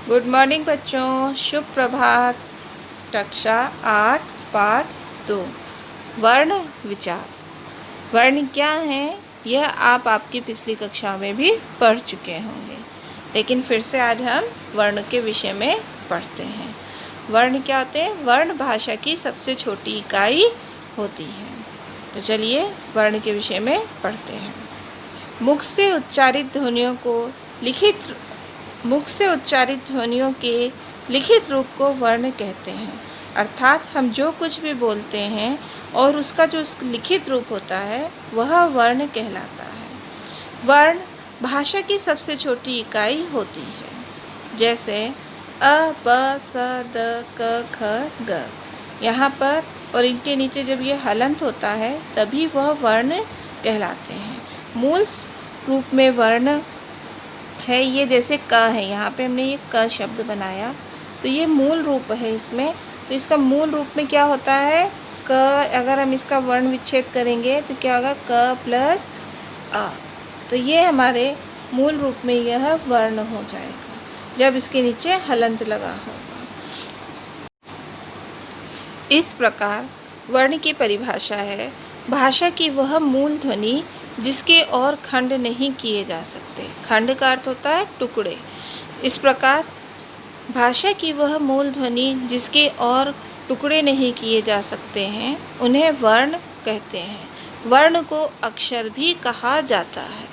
Good morning बच्चों, शुभ प्रभात। कक्षा 8 पाठ 2 वर्ण विचार। वर्ण क्या हैं यह आप आपकी पिछली कक्षा में भी पढ़ चुके होंगे, लेकिन फिर से आज हम वर्ण के विषय में पढ़ते हैं। वर्ण क्या होते हैं? वर्ण भाषा की सबसे छोटी इकाई होती है। तो चलिए वर्ण के विषय में पढ़ते हैं। मुख से उच्चारित ध्वनियों के लिखित रूप को वर्ण कहते हैं। अर्थात हम जो कुछ भी बोलते हैं और उसका जो लिखित रूप होता है वह वर्ण कहलाता है। वर्ण भाषा की सबसे छोटी इकाई होती है। जैसे अ, ब, स, द, क, ख, ग। यहाँ पर और इनके नीचे जब ये हलंत होता है तभी वह वर्ण कहलाते हैं। मूल रूप में वर्ण है ये, जैसे क है, यहाँ पे हमने ये क शब्द बनाया तो ये मूल रूप है इसमें। तो इसका मूल रूप में क्या होता है? क। अगर हम इसका वर्ण विच्छेद करेंगे तो क्या होगा? क प्लस आ। तो ये हमारे मूल रूप में यह वर्ण हो जाएगा जब इसके नीचे हलंत लगा होगा। इस प्रकार वर्ण की परिभाषा है भाषा की वह मूल ध्वनि जिसके और खंड नहीं किए जा सकते। खंड का अर्थ होता है टुकड़े। इस प्रकार भाषा की वह मूल ध्वनि जिसके और टुकड़े नहीं किए जा सकते हैं उन्हें वर्ण कहते हैं। वर्ण को अक्षर भी कहा जाता है।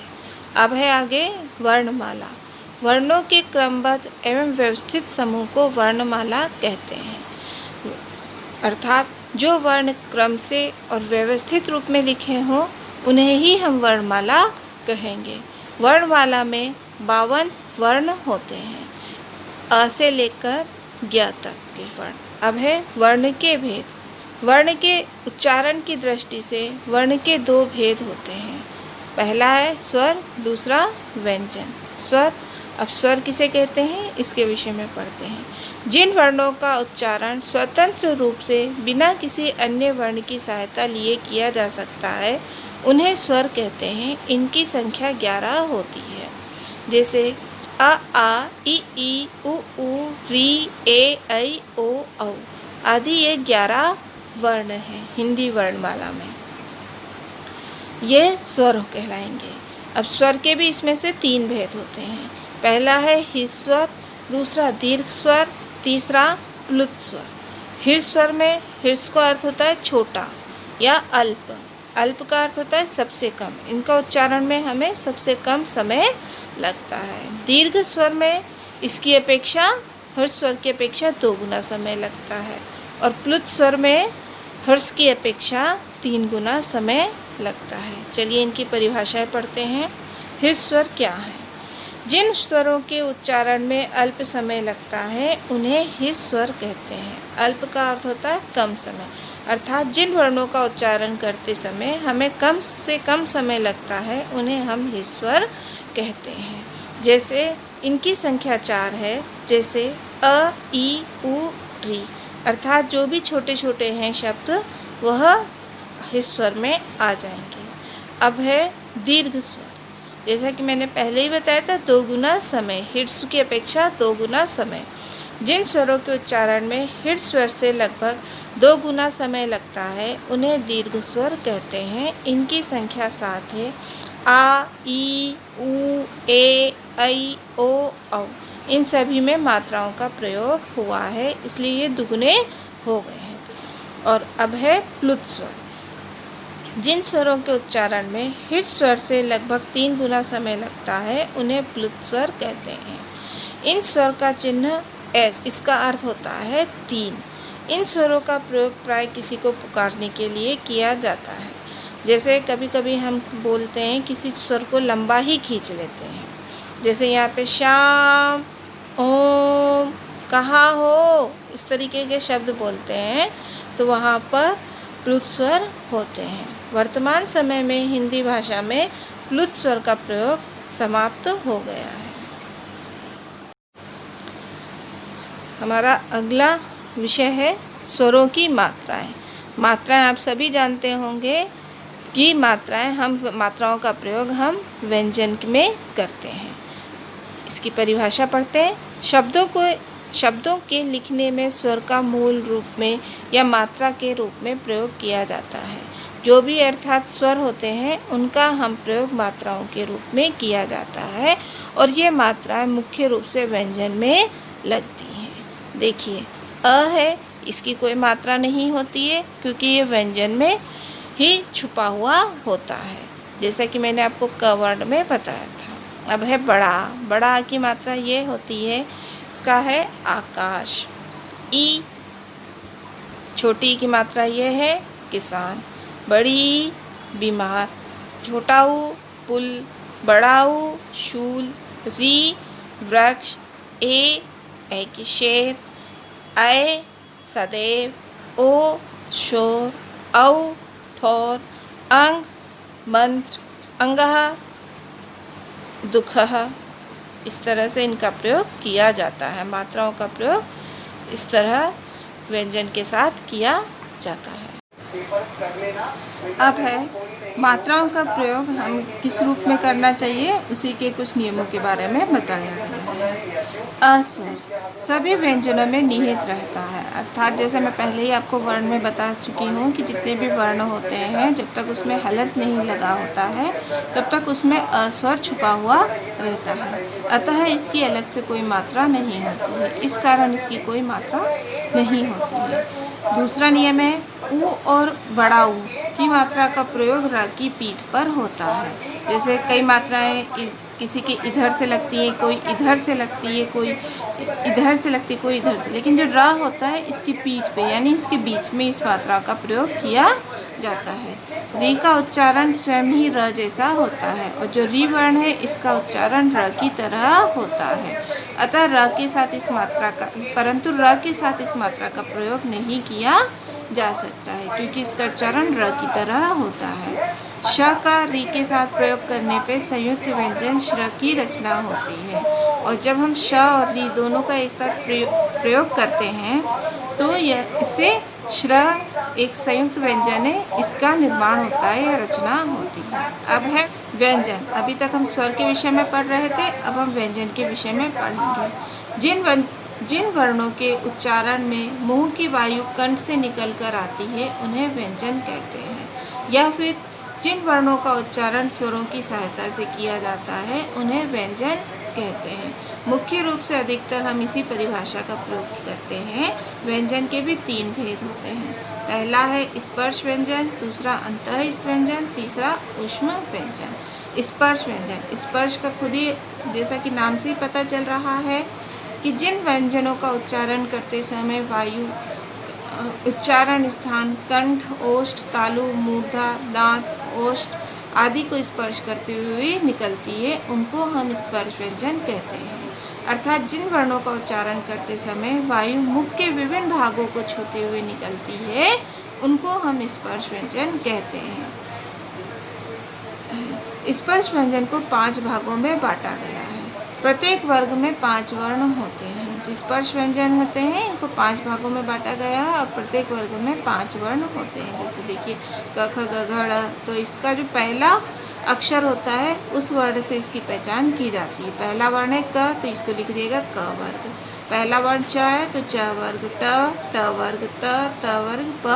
अब है आगे वर्णमाला। वर्णों के क्रमबद्ध एवं व्यवस्थित समूह को वर्णमाला कहते हैं। अर्थात जो वर्ण क्रम से और व्यवस्थित रूप में लिखे हों उन्हें ही हम वर्णमाला कहेंगे। वर्णमाला में 52 वर्ण होते हैं, अ से लेकर ज्ञ तक के वर्ण। अब है वर्ण के भेद। वर्ण के उच्चारण की दृष्टि से वर्ण के 2 भेद होते हैं। पहला है स्वर, दूसरा व्यंजन। स्वर, अब स्वर किसे कहते हैं इसके विषय में पढ़ते हैं। जिन वर्णों का उच्चारण स्वतंत्र रूप से बिना किसी अन्य वर्ण की सहायता लिए किया जा सकता है उन्हें स्वर कहते हैं। इनकी संख्या 11 होती है। जैसे अ, आ, ई, उ, री, ए, ऐ, ओ, औ आदि ये 11 वर्ण हैं हिंदी वर्णमाला में। ये स्वर कहलाएंगे। अब स्वर के भी इसमें से 3 भेद होते हैं। पहला है हिस् स्वर, दूसरा दीर्घ स्वर, तीसरा प्लुत स्वर। हिस् स्वर में हिस् का अर्थ होता है छोटा या अल्प। अल्प का अर्थ होता है सबसे कम। इनका उच्चारण में हमें सबसे कम समय लगता है। दीर्घ स्वर में इसकी अपेक्षा हर्ष स्वर की अपेक्षा 2 गुना समय लगता है और प्लुत स्वर में हर्ष की अपेक्षा 3 गुना समय लगता है। चलिए इनकी परिभाषाएं पढ़ते हैं। हिस् स्वर क्या है? जिन स्वरों के उच्चारण में अल्प समय लगता है उन्हें हिस् स्वर कहते हैं। अल्प का अर्थ होता है कम समय, अर्थात जिन वर्णों का उच्चारण करते समय हमें कम से कम समय लगता है उन्हें हम हिस् स्वर कहते हैं। जैसे इनकी संख्या 4 है। जैसे अ, ई, उ, री, अर्थात जो भी छोटे छोटे हैं शब्द वह हिस् स्वर में आ जाएंगे। अब है दीर्घ स्वर। जैसा कि मैंने पहले ही बताया था 2 गुना समय, हिर्स की अपेक्षा 2 गुना समय। जिन स्वरों के उच्चारण में हिर्स स्वर से लगभग 2 गुना समय लगता है उन्हें दीर्घ स्वर कहते हैं। इनकी संख्या 7 है। आ, ई, उ, ए, ऐ, ओ, औ इन सभी में मात्राओं का प्रयोग हुआ है, इसलिए ये दुगुने हो गए हैं। और अब है प्लुत स्वर। जिन स्वरों के उच्चारण में हिर्स स्वर से लगभग 3 गुना समय लगता है उन्हें प्लुत स्वर कहते हैं। इन स्वर का चिन्ह एस, इसका अर्थ होता है 3। इन स्वरों का प्रयोग प्राय किसी को पुकारने के लिए किया जाता है। जैसे कभी कभी हम बोलते हैं किसी स्वर को लंबा ही खींच लेते हैं। जैसे यहाँ पे श्याम, ओम, कहाँ हो, इस तरीके के शब्द बोलते हैं तो वहाँ पर प्लुत स्वर होते हैं। वर्तमान समय में हिंदी भाषा में प्लुत स्वर का प्रयोग समाप्त हो गया है। हमारा अगला विषय है स्वरों की मात्राएं। मात्राएं आप सभी जानते होंगे कि मात्राओं का प्रयोग हम व्यंजन में करते हैं। इसकी परिभाषा पढ़ते हैं। शब्दों के लिखने में स्वर का मूल रूप में या मात्रा के रूप में प्रयोग किया जाता है। जो भी अर्थात स्वर होते हैं उनका हम प्रयोग मात्राओं के रूप में किया जाता है और ये मात्राएं मुख्य रूप से व्यंजन में लगती हैं। देखिए अ है, इसकी कोई मात्रा नहीं होती है क्योंकि ये व्यंजन में ही छुपा हुआ होता है, जैसा कि मैंने आपको क वर्ण में बताया था। अब है बड़ा। बड़ा की मात्रा ये होती है, इसका है आकाश। ई छोटी की मात्रा ये है किसान। बड़ी बीमार। छोटा ऊ पुल। बड़ा ऊ शूल। री वृक्ष। ए की शेर। ऐ सदैव। ओ शोर। औ ठोर। अंग मंत्र। अंगः दुखः। इस तरह से इनका प्रयोग किया जाता है। मात्राओं का प्रयोग इस तरह व्यंजन के साथ किया जाता है। अब है मात्राओं का प्रयोग हम किस रूप में करना चाहिए, उसी के कुछ नियमों के बारे में बताया गया है। अस्वर सभी व्यंजनों में निहित रहता है, अर्थात जैसे मैं पहले ही आपको वर्ण में बता चुकी हूँ कि जितने भी वर्ण होते हैं जब तक उसमें हलंत नहीं लगा होता है तब तक उसमें अस्वर छुपा हुआ रहता है, अतः इसकी अलग से कोई मात्रा नहीं होती है। इस कारण इसकी कोई मात्रा नहीं होती है। दूसरा नियम है ऊ और बड़ा ऊ की मात्रा का प्रयोग र की पीठ पर होता है। जैसे कई मात्राएं किसी के इधर से लगती है, कोई इधर से लगती है, कोई इधर से लगती है, कोई इधर से, लेकिन जो र होता है इसकी पीठ पे यानी इसके बीच में इस मात्रा का प्रयोग किया जाता है। री का उच्चारण स्वयं ही र जैसा होता है और जो री वर्ण है इसका उच्चारण र की तरह होता है, अतः र के साथ इस मात्रा का परंतु र के साथ इस मात्रा का प्रयोग नहीं किया जा सकता है क्योंकि इसका उच्चारण र की तरह होता है। श का री के साथ प्रयोग करने पे संयुक्त व्यंजन श्र की रचना होती है और जब हम श और री दोनों का एक साथ प्रयोग करते हैं तो यह इससे श्र एक संयुक्त व्यंजन है, इसका निर्माण होता है या रचना होती है। अब है व्यंजन। अभी तक हम स्वर के विषय में पढ़ रहे थे, अब हम व्यंजन के विषय में पढ़ेंगे। जिन वर्णों के उच्चारण में मुंह की वायु कंठ से निकल कर आती है उन्हें व्यंजन कहते हैं, या फिर जिन वर्णों का उच्चारण स्वरों की सहायता से किया जाता है उन्हें व्यंजन कहते हैं। मुख्य रूप से अधिकतर हम इसी परिभाषा का प्रयोग करते हैं। व्यंजन के भी 3 भेद होते हैं। पहला है स्पर्श व्यंजन, दूसरा अंतःस्थ व्यंजन, तीसरा ऊष्म व्यंजन। स्पर्श व्यंजन, स्पर्श का खुद ही जैसा कि नाम से ही पता चल रहा है कि जिन व्यंजनों का उच्चारण करते समय वायु उच्चारण स्थान कंठ, ओष्ठ, तालु, मूर्धा, दांत, ओष्ठ आदि को स्पर्श करते हुए निकलती है उनको हम स्पर्श व्यंजन कहते हैं। अर्थात जिन वर्णों का उच्चारण करते समय वायु मुख के विभिन्न भागों को छूते हुए निकलती है उनको हम स्पर्श व्यंजन कहते हैं। स्पर्श व्यंजन को 5 भागों में बांटा गया है। प्रत्येक वर्ग में 5 वर्ण होते हैं। जो स्पर्श व्यंजन होते हैं इनको 5 भागों में बांटा गया है और प्रत्येक वर्ग में 5 वर्ण होते हैं। जैसे देखिए क ख ग घ ड़, तो इसका जो पहला अक्षर होता है उस वर्ण से इसकी पहचान की जाती है। पहला वर्ण है क, तो इसको लिख दिएगा क वर्ग। पहला वर्ण च है तो च वर्ग, ट वर्ग, त वर्ग, प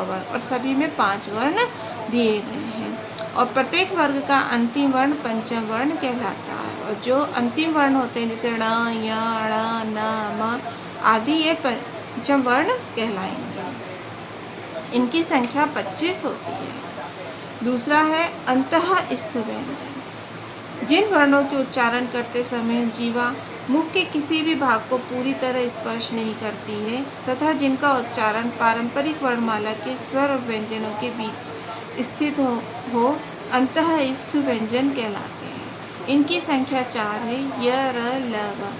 वर्ग, और सभी में 5 वर्ण दिए गए हैं। और प्रत्येक वर्ग का अंतिम वर्ण पंचम वर्ण कहलाता है और जो अंतिम वर्ण होते हैं जैसे ण, य, ण, न, म आदि ये पंचम वर्ण कहलाएंगे। इनकी संख्या 25 होती है। दूसरा है अंतःस्थ व्यंजन। जिन वर्णों के उच्चारण करते समय जीवा मुख के किसी भी भाग को पूरी तरह स्पर्श नहीं करती है तथा जिनका उच्चारण पारंपरिक वर्णमाला के स्वर और व्यंजनों के बीच स्थित हो अंतःस्थ व्यंजन कहलाते हैं। इनकी संख्या 4 है। य, र, ल, व।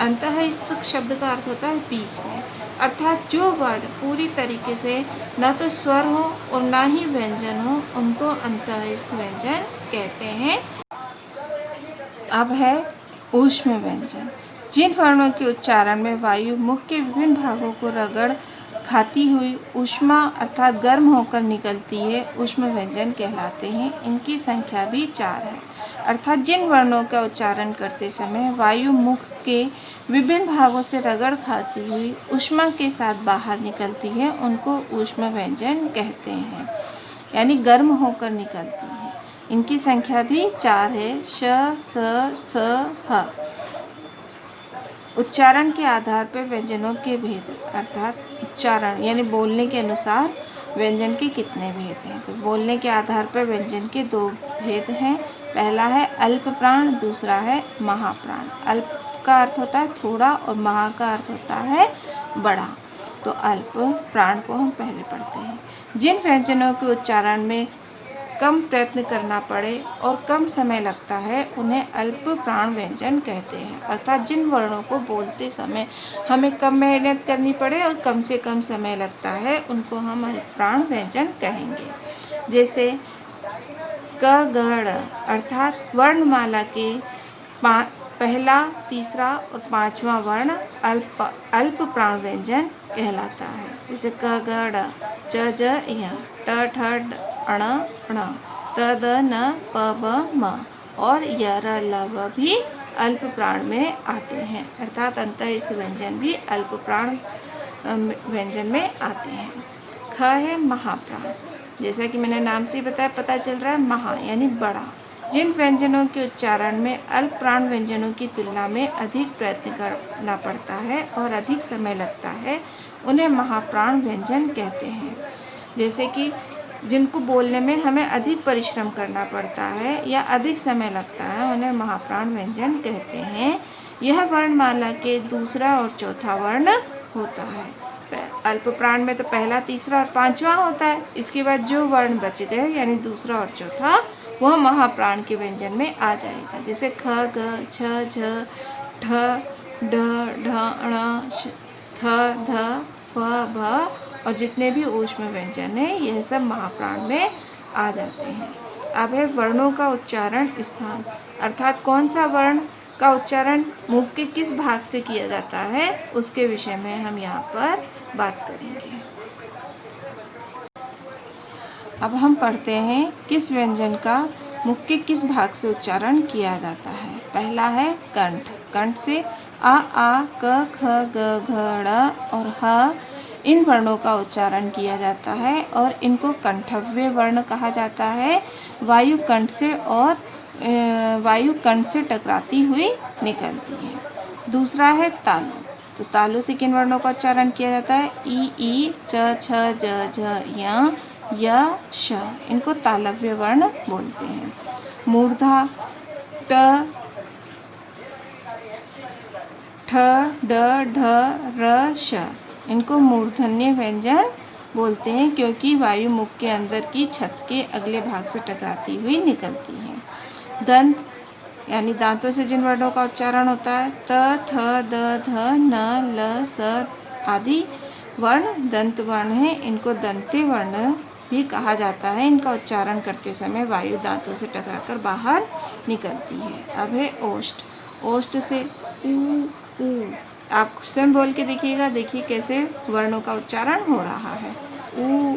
अंतःस्थ शब्द का अर्थ होता है बीच में, अर्थात जो वर्ण पूरी तरीके से न तो स्वर हो और न ही व्यंजन हो उनको अंतःस्थ व्यंजन कहते हैं। अब है ऊष्म व्यंजन। जिन वर्णों के उच्चारण में वायु मुख के विभिन्न भागों को रगड़ खाती हुई ऊष्मा अर्थात गर्म होकर निकलती है ऊष्म व्यंजन कहलाते हैं। इनकी संख्या भी 4 है। अर्थात जिन वर्णों का उच्चारण करते समय वायु मुख के विभिन्न भागों से रगड़ खाती हुई ऊष्मा के साथ बाहर निकलती है उनको ऊष्म व्यंजन कहते हैं, यानी गर्म होकर निकलती है। इनकी संख्या भी 4 है, श, स, ह। उच्चारण के आधार पर व्यंजनों के भेद, अर्थात उच्चारण यानी बोलने के अनुसार व्यंजन के कितने भेद हैं। तो बोलने के आधार पर व्यंजन के 2 भेद हैं। पहला है अल्प प्राण, दूसरा है महाप्राण। अल्प का अर्थ होता है थोड़ा और महा का अर्थ होता है बड़ा। तो अल्प प्राण को हम पहले पढ़ते हैं। जिन व्यंजनों के उच्चारण में कम प्रयत्न करना पड़े और कम समय लगता है उन्हें अल्प प्राण व्यंजन कहते हैं। अर्थात जिन वर्णों को बोलते समय हमें कम मेहनत करनी पड़े और कम से कम समय लगता है उनको हम अल्प प्राण व्यंजन कहेंगे। जैसे क, ग, ड़, अर्थात वर्णमाला के पहला, तीसरा और 5वां वर्ण अल्प प्राण व्यंजन कहलाता है। जैसे क, ग, ड़, च, ज, य, ट, ठ, ण, ण, त, द, न, प, ब, म और य, र, ल, व भी अल्प प्राण में आते हैं। अर्थात अंतःस्थ व्यंजन भी अल्प प्राण व्यंजन में आते हैं। ख है महाप्राण। जैसा कि मैंने नाम से बताया, पता चल रहा है महा यानी बड़ा। जिन व्यंजनों के उच्चारण में अल्प प्राण व्यंजनों की तुलना में अधिक प्रयत्न करना पड़ता है और अधिक समय लगता है उन्हें महाप्राण व्यंजन कहते हैं। जैसे कि जिनको बोलने में हमें अधिक परिश्रम करना पड़ता है या अधिक समय लगता है उन्हें महाप्राण व्यंजन कहते हैं। यह वर्णमाला के दूसरा और चौथा वर्ण होता है। अल्प प्राण में तो पहला, तीसरा और 5वां होता है। इसके बाद जो वर्ण बच गए यानी दूसरा और चौथा वह महाप्राण के व्यंजन में आ जाएगा। जैसे ख, ग, छ, झ, ठ, ढ, ढ, ण, थ, ध, फ, भ और जितने भी ऊष्म व्यंजन हैं यह सब महाप्राण में आ जाते हैं। अब है वर्णों का उच्चारण स्थान, अर्थात कौन सा वर्ण का उच्चारण मुख के किस भाग से किया जाता है उसके विषय में हम यहाँ पर बात करेंगे। अब हम पढ़ते हैं किस व्यंजन का मुख के किस भाग से उच्चारण किया जाता है। पहला है कंठ। कंठ से आ, क, ख, ग, घ, ड़ और ह इन वर्णों का उच्चारण किया जाता है और इनको कंठव्य वर्ण कहा जाता है। वायु कंठ से टकराती हुई निकलती है। दूसरा है तालु। तो तालु से किन वर्णों का उच्चारण किया जाता है? ई, च, छ, ज, झ, य, श। इनको तालव्य वर्ण बोलते हैं। मूर्धा ट, ठ, ड, ढ, र, श। इनको मूर्धन्य व्यंजन बोलते हैं क्योंकि वायु मुख के अंदर की छत के अगले भाग से टकराती हुई निकलती है। दंत यानी दांतों से जिन वर्णों का उच्चारण होता है त, थ, द, ध, न, ल, स आदि वर्ण दंत वर्ण हैं। इनको दंते वर्ण भी कहा जाता है। इनका उच्चारण करते समय वायु दांतों से टकराकर बाहर निकलती है। अब है ओष्ठ। ओष्ठ से ऊ। आप स्वयं बोल के देखिएगा, देखिए कैसे वर्णों का उच्चारण हो रहा है। उ,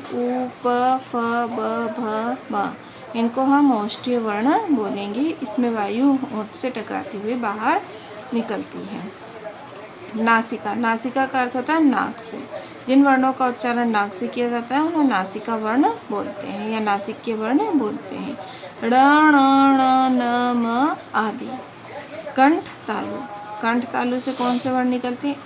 प, फ, ब, भ, म। इनको हम ओष्ठीय वर्ण बोलेंगे। इसमें वायु ओठ से टकराती हुई बाहर निकलती है। नासिका। नासिका का अर्थ होता है नाक से। जिन वर्णों का उच्चारण नाक से किया जाता है उन्हें नासिका वर्ण बोलते हैं या नासिक्य वर्ण बोलते हैं। ण, ण, न, म आदि। कंठ तालु। कंठ तालु से कौन से वर्ण निकलते हैं?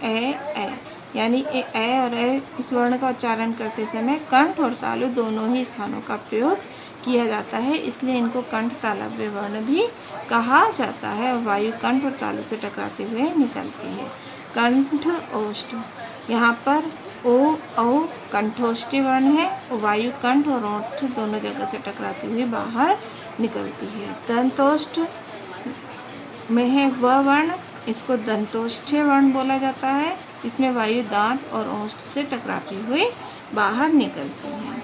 ए। यानी ए और ए इस वर्ण का उच्चारण करते समय कंठ और तालु दोनों ही स्थानों का प्रयोग किया जाता है, इसलिए इनको कंठ तालव्य वर्ण भी कहा जाता है। वायु कंठ और तालु से टकराते हुए निकलती है। कंठ ओष्ठ। यहाँ पर ओ औ कंठोष्ठी वर्ण है। वायु कंठ और ओष्ठ दोनों जगह से टकराती हुई बाहर निकलती है। दंतोष्ठ में है व वर्ण, इसको दंतोष्ठीय वर्ण बोला जाता है। इसमें वायु दांत और ओष्ठ से टकराती हुई बाहर निकलती है।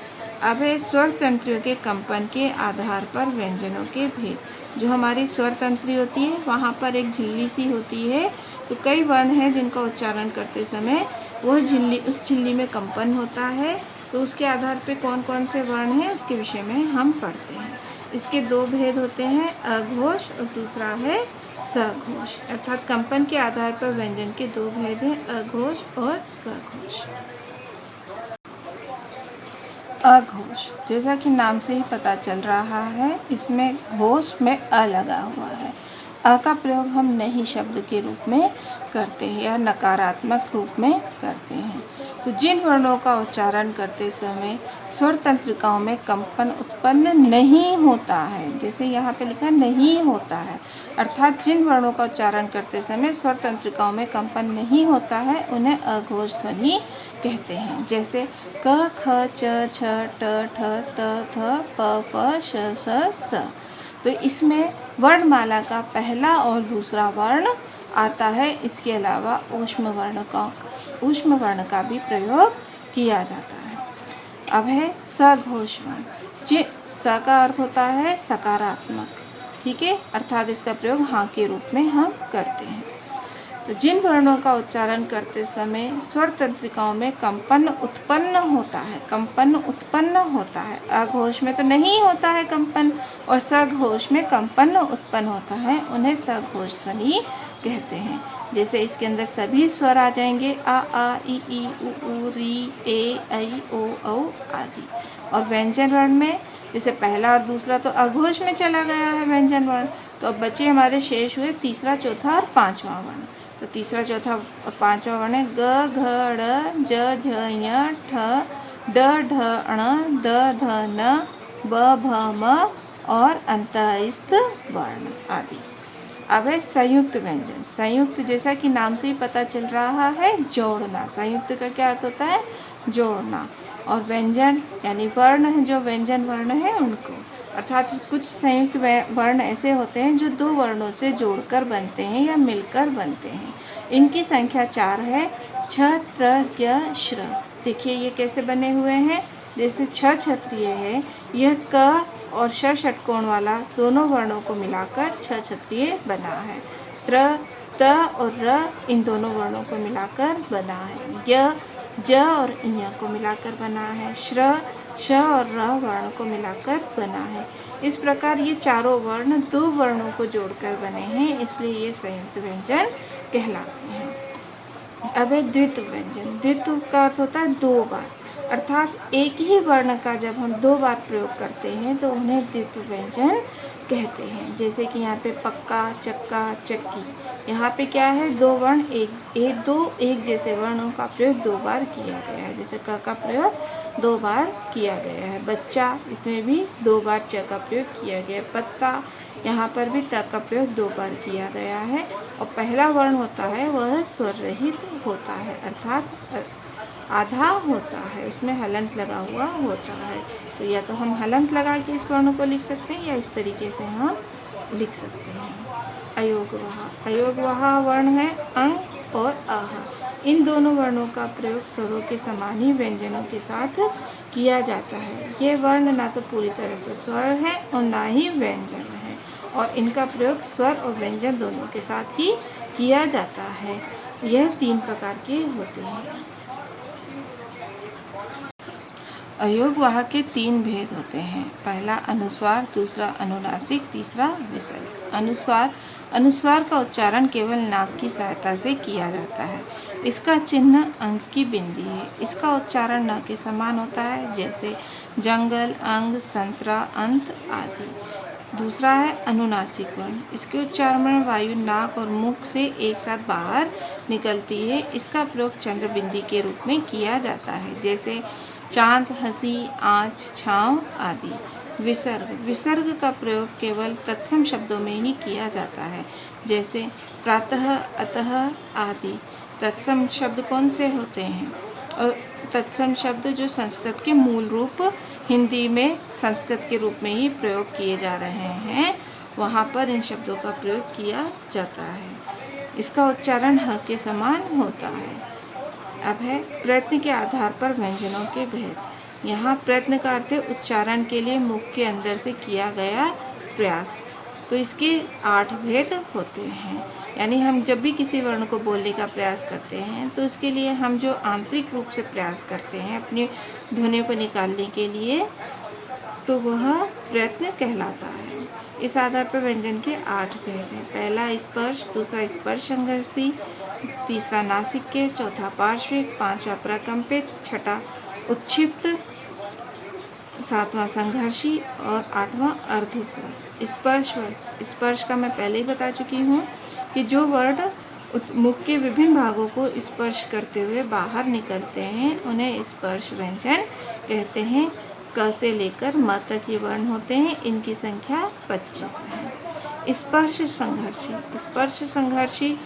अब है स्वर तंत्रियों के कंपन के आधार पर व्यंजनों के भेद। जो हमारी स्वर तंत्री होती है वहाँ पर एक झिल्ली सी होती है, तो कई वर्ण हैं जिनका उच्चारण करते समय वह झिल्ली, उस झिल्ली में कंपन होता है। तो उसके आधार पर कौन कौन से वर्ण हैं उसके विषय में हम पढ़ते हैं। इसके दो भेद होते हैं, अघोष और दूसरा है सघोष। अर्थात कंपन के आधार पर व्यंजन के दो भेद हैं, अघोष और सघोष। अघोष, जैसा कि नाम से ही पता चल रहा है, इसमें घोष में अ लगा हुआ है। अ का प्रयोग हम नहीं शब्द के रूप में करते हैं या नकारात्मक रूप में करते हैं। तो जिन वर्णों का उच्चारण करते समय स्वर तंत्रिकाओं में कंपन उत्पन्न नहीं होता है, जैसे यहाँ पे लिखा नहीं होता है, अर्थात जिन वर्णों का उच्चारण करते समय स्वर तंत्रिकाओं में कंपन नहीं होता है उन्हें अघोष ध्वनि कहते हैं। जैसे क, ख, च, छ, ट, ठ, त, थ, प, फ, श, स। तो इसमें वर्णमाला का पहला और दूसरा वर्ण आता है। इसके अलावा ऊष्म वर्ण का भी प्रयोग किया जाता है। अब है सघोष वर्ण। जी, स का अर्थ होता है सकारात्मक, ठीक है, अर्थात इसका प्रयोग हाँ के रूप में हम करते हैं। तो जिन वर्णों का उच्चारण करते समय स्वर तंत्रिकाओं में कंपन उत्पन्न होता है, अघोष में तो नहीं होता है कंपन और सघोष में कंपन उत्पन्न होता है, उन्हें सघोष ध्वनि कहते हैं। जैसे इसके अंदर सभी स्वर आ जाएंगे, आ ई उ री ए ऐ ओ औ आदि। और व्यंजन वर्ण में जैसे पहला और दूसरा तो अघोष में चला गया है व्यंजन वर्ण, तो अब बचे हमारे शेष हुए तीसरा, चौथा और पांचवा वर्ण। तो तीसरा, चौथा और पांचवा वर्ण है ग, घ, ड़, ज, झ, ञ, ठ, ड, ढ, ण, द, ध, न, ब, भ, म और अंतःस्थ वर्ण आदि। अब है संयुक्त व्यंजन। संयुक्त, जैसा कि नाम से ही पता चल रहा है, जोड़ना। संयुक्त का क्या अर्थ होता है? जोड़ना। और व्यंजन यानी वर्ण है, जो व्यंजन वर्ण है उनको, अर्थात कुछ संयुक्त वर्ण ऐसे होते हैं जो दो वर्णों से जोड़कर बनते हैं या मिलकर बनते हैं। इनकी संख्या 4 है, छ, त्र, ज्ञ, श्र। देखिए ये कैसे बने हुए हैं। जैसे छ क्षत्रिय है, यह क और श षटकोण वाला दोनों वर्णों को मिलाकर छ क्षत्रिय बना है। त्र, त और र इन दोनों वर्णों को मिलाकर बना है। य, ज और ञ को मिलाकर बना है। श्र, श और र वर्ण को मिलाकर बना है। इस प्रकार ये चारों वर्ण दो वर्णों को जोड़कर बने हैं, इसलिए ये संयुक्त व्यंजन कहलाते हैं। अब है द्वित्व व्यंजन। द्वित्व का अर्थ होता है दो बार, अर्थात एक ही वर्ण का जब हम दो बार प्रयोग करते हैं तो उन्हें द्वित्व व्यंजन कहते हैं। जैसे कि यहाँ पे पक्का, चक्का, चक्की, यहाँ पे क्या है, दो वर्ण एक जैसे वर्णों का प्रयोग दो बार किया गया है। जैसे क का प्रयोग दो बार किया गया है। बच्चा, इसमें भी दो बार च का प्रयोग किया गया है। पत्ता, यहाँ पर भी त का प्रयोग दो बार किया गया है। और पहला वर्ण होता है वह स्वर रहित होता है, अर्थात आधा होता है, उसमें हलंत लगा हुआ होता है। तो या तो हम हलंत लगा के इस वर्ण को लिख सकते हैं या इस तरीके से हम लिख सकते हैं। अयोगवह। अयोगवह वर्ण है अंग और आह। इन दोनों वर्णों का प्रयोग स्वरों के समान ही व्यंजनों के साथ किया जाता है। ये वर्ण ना तो पूरी तरह से स्वर है और ना ही व्यंजन है, और इनका प्रयोग स्वर और व्यंजन दोनों के साथ ही किया जाता है। यह 3 प्रकार के होते हैं। अयोगवाह के 3 भेद होते हैं। पहला अनुस्वार, दूसरा अनुनासिक, तीसरा विसर्ग। अनुस्वार का उच्चारण केवल नाक की सहायता से किया जाता है। इसका चिन्ह अंग की बिंदी है। इसका उच्चारण न के समान होता है, जैसे जंगल, अंग, संतरा, अंत आदि। दूसरा है अनुनासिक वर्ण। इसके उच्चारण में वायु नाक और मुख से एक साथ बाहर निकलती है। इसका प्रयोग चंद्र बिंदी के रूप में किया जाता है, जैसे चांद, हंसी, आँच, छाँव आदि। विसर्ग का प्रयोग केवल तत्सम शब्दों में ही किया जाता है, जैसे प्रातः, अतः आदि। तत्सम शब्द कौन से होते हैं? और तत्सम शब्द जो संस्कृत के मूल रूप हिंदी में संस्कृत के रूप में ही प्रयोग किए जा रहे हैं, वहाँ पर इन शब्दों का प्रयोग किया जाता है। इसका उच्चारण ह के समान होता है। अब है प्रयत्न के आधार पर व्यंजनों के भेद। यहाँ प्रयत्न का अर्थ है उच्चारण के लिए मुख के अंदर से किया गया प्रयास। तो इसके 8 भेद होते हैं। यानी हम जब भी किसी वर्ण को बोलने का प्रयास करते हैं तो उसके लिए हम जो आंतरिक रूप से प्रयास करते हैं अपनी ध्वनियों को निकालने के लिए, तो वह प्रयत्न कहलाता है। इस आधार पर व्यंजन के 8 भेद हैं। पहला स्पर्श, दूसरा स्पर्श संघर्षी, तीसरा नासिक्य, चौथा पार्श्विक, पांचवा प्रकंपित, छठा उच्छिप्त, सातवां संघर्षी और आठवां अर्धस्वर। स्पर्श का मैं पहले ही बता चुकी हूँ कि जो वर्ण मुख के विभिन्न भागों को स्पर्श करते हुए बाहर निकलते हैं उन्हें स्पर्श व्यंजन कहते हैं। क से लेकर म तक ये वर्ण होते हैं, इनकी संख्या 25 है। स्पर्श संघर्षी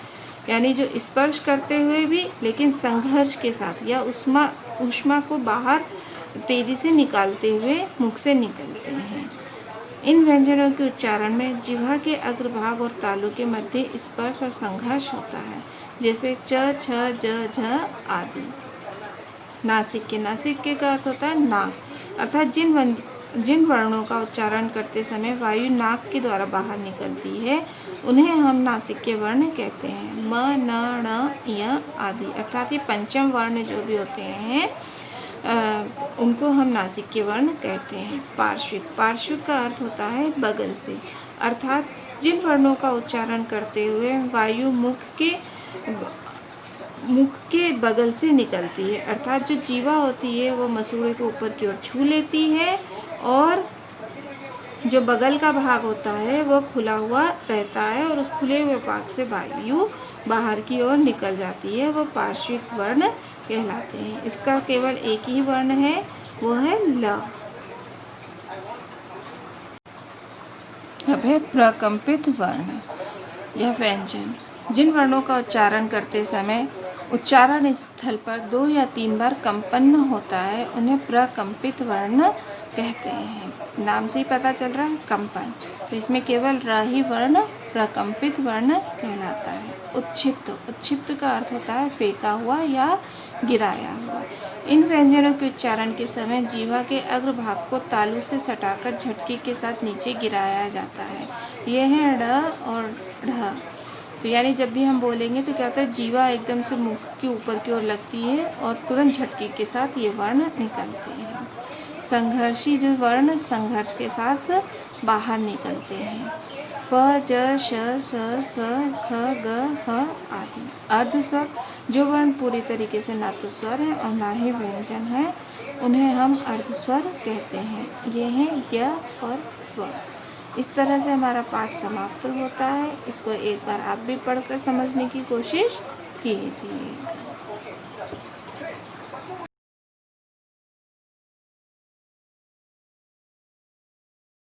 यानी जो स्पर्श करते हुए भी लेकिन संघर्ष के साथ या ऊष्मा को बाहर तेजी से निकालते हुए मुख से निकलते हैं। इन व्यंजनों के उच्चारण में जिह्वा के अग्रभाग और तालु के मध्य स्पर्श और संघर्ष होता है, जैसे च, छ, ज, झ आदि। नासिक्य का अर्थ होता है नाक, अर्थात जिन वर्णों का उच्चारण करते समय वायु नाक के द्वारा बाहर निकलती है उन्हें हम नासिक्य वर्ण कहते हैं। म, न, ण, य आदि, अर्थात ये पंचम वर्ण जो भी होते हैं उनको हम नासिक्य वर्ण कहते हैं। पार्श्विक का अर्थ होता है बगल से, अर्थात जिन वर्णों का उच्चारण करते हुए वायु मुख के बगल से निकलती है, अर्थात जो जीवा होती है वो मसूड़े को ऊपर की ओर छू लेती है और जो बगल का भाग होता है वो खुला हुआ रहता है और उस खुले हुए भाग से वायु बाहर की ओर निकल जाती है, वो पार्श्विक वर्ण कहलाते हैं। इसका केवल एक ही वर्ण है, वो है ल। अब है प्रकंपित वर्ण या व्यंजन। जिन वर्णों का उच्चारण करते समय उच्चारण स्थल पर 2 या 3 बार कंपन होता है उन्हें प्रकंपित वर्ण कहते हैं। नाम से ही पता चल रहा है कंपन, तो इसमें केवल र ही वर्ण प्रकंपित वर्ण कहलाता है। उच्छिप्त का अर्थ होता है फेंका हुआ या गिराया हुआ। इन व्यंजनों के उच्चारण के समय जीवा के अग्रभाग को तालु से सटाकर झटके के साथ नीचे गिराया जाता है। यह है ड और ढ। तो यानी जब भी हम बोलेंगे तो क्या होता है, जीवा एकदम से मुख के ऊपर की ओर लगती है और तुरंत झटके के साथ ये वर्ण निकलते हैं। संघर्षी जो वर्ण संघर्ष के साथ बाहर निकलते हैं। फ, ज, श, स, ख, ग, ह आदि। अर्धस्वर जो वर्ण पूरी तरीके से ना तो स्वर है और ना ही व्यंजन है उन्हें हम अर्धस्वर कहते हैं। ये हैं य और व। इस तरह से हमारा पाठ समाप्त होता है। इसको एक बार आप भी पढ़कर समझने की कोशिश कीजिए।